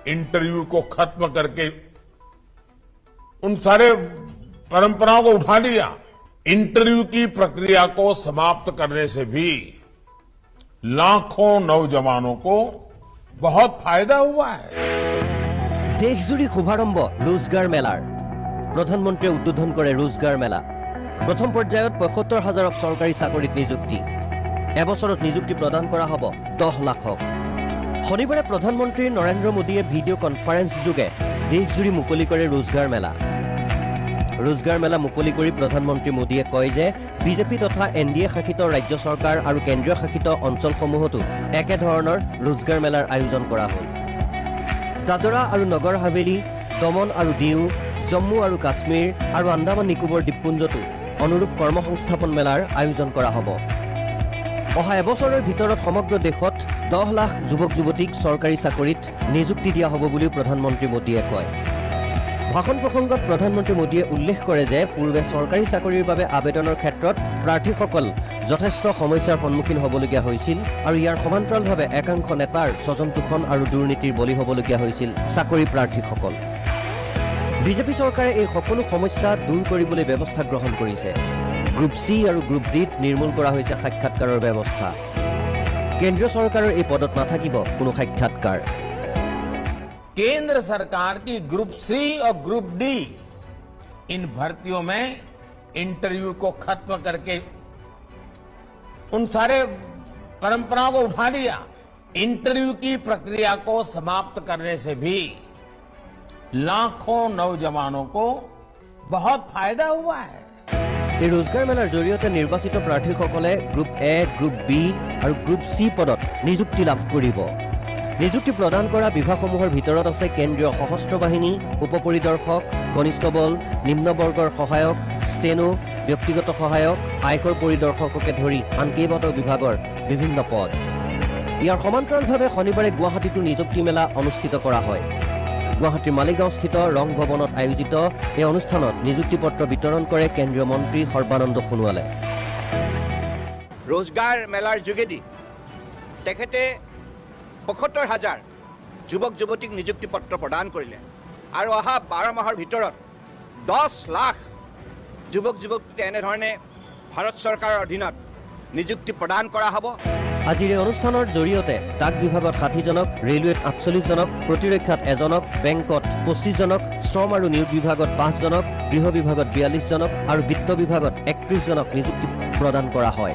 Interview को खत्म करके उन सारे परंपराओं को उठा लिया। इंटरव्यू की प्रक्रिया को समाप्त करने से भी लाखों नौजवानों को बहुत फायदा हुआ है। देशजुरी शुभारम्भ रोजगार मेलार प्रधानमंत्री उद्বোधन करे रोजगार मेला। प्रथम पर्यायत ৭৫,০০০ सरकारी चाकरित नियुक्ति এবছৰত नियुक्ति प्रदान करा हब 10 लाखक। शनिवारे प्रधानमंत्री नरेंद्र मोदीये भिडिओ कन्फारेंस जोगे देशजुरी मुकली करे रोजगार मेला। रोजगार मेला मुकली करी प्रधानमंत्री मोदीये कय जे बीजेपी तथा एनडीए शासित राज्य सरकार और केंद्रीय शासित अंचलসমূहतो एके धৰণৰ रोजगार मेलार आयोजन करा हल। दादरा और नगर हावेली, दमन और दिउ, जम्मू और काश्मीर और आंदामान निकोबर द्वीपपुंजतो अनुरूप कर्मसंस्थापन मेलार आयोजन करा हब। অহা এবছৰৰ ভিতৰত সমগ্ৰ দেশত 10 লাখ যুৱক যুৱতীক চৰকাৰী চাকৰিত নিযুক্তি দিয়া হ'ব বুলি প্ৰধানমন্ত্ৰী মোদীয়ে কয়। ভাষণ প্ৰসংগত প্ৰধানমন্ত্ৰী মোদীয়ে উল্লেখ কৰে যে পূৰ্বে চৰকাৰী চাকৰিৰ বাবে আবেদনৰ ক্ষেত্ৰত প্ৰাৰ্থীসকল যথেষ্ট সমস্যাৰ সন্মুখীন হ'বলগীয়া হৈছিল আৰু ইয়াৰ সমান্তৰালভাৱে একাংশ নেতাৰ স্বজনতোষণ আৰু দুৰ্নীতিৰ বলি হ'বলগীয়া হৈছিল চাকৰি প্ৰাৰ্থীসকল। বিজেপি চৰকাৰে এই সকলো সমস্যা দূৰ কৰিবলৈ ব্যৱস্থা গ্ৰহণ কৰিছে। গ্ৰুপ সি और গ্ৰুপ ডিত নিৰ্মূল কৰা হৈছে সাক্ষাৎকাৰৰ ব্যৱস্থা। কেন্দ্ৰীয় চৰকাৰৰ এই পদত নাথাকিব কোনো সাক্ষাৎকাৰ। केंद्र सरकार की ग्रुप सी और ग्रुप डी इन भर्तियों में इंटरव्यू को खत्म करके उन सारे परंपराओं को उठा लिया। इंटरव्यू की प्रक्रिया को समाप्त करने से भी लाखों नौजवानों को बहुत फायदा हुआ है। এই रोजगार मेलार जरिए निर्वाचित प्रार्थीসকলে ग्रुप ए, ग्रुप बी और ग्रुप सी पदत नियुक्ति लाभ करिब। नियुक्ति प्रदान करा विभागসমূहर भितरत আছে केंद्रीय सशस्त्र बाहिनी, उपपरिदर्शक, कनिष्ठबल, निम्न वर्गर सहायक, स्टेनो, व्यक्तिगत सहायक, आयकर परिदर्शकके धरि आन केइबाटाও विभागर विभिन्न पद। ইয়াৰ সমান্তৰালভাৱে শনিবাৰে গুৱাহাটীতো নিযুক্তি মেলা অনুষ্ঠিত কৰা হয়। गुवाहाटी मालिगाँव स्थित रंग भवनत आयोजित এই অনুষ্ঠানত नियुक्ति पत्र वितरण करे केंद्रीय मंत्री सर्बानंद सोनोवाले। रोजगार मेलार जोगेदी तेखेते ৭৫,০০০ যুৱক যুৱতীক नियुक्ति पत्र प्रदान करिले और अहा 12 माहर भितरत 10 लाख যুৱক যুৱতীক एने धरणे भारत सरकार अधीनत नियुक्ति प्रदान करा हब। আজিৰ এই অনুষ্ঠানৰ জৰিয়তে ডাক বিভাগত 60 জনক, ৰেলৱেত 48 জনক, প্ৰতিৰক্ষাত 1 জনক, বেংকত 25 জনক, শ্ৰম আৰু নিয়োগ বিভাগত 5 জনক, গৃহ বিভাগত 42 জনক আৰু বিত্ত বিভাগত 31 জনক নিযুক্তি প্ৰদান কৰা হয়।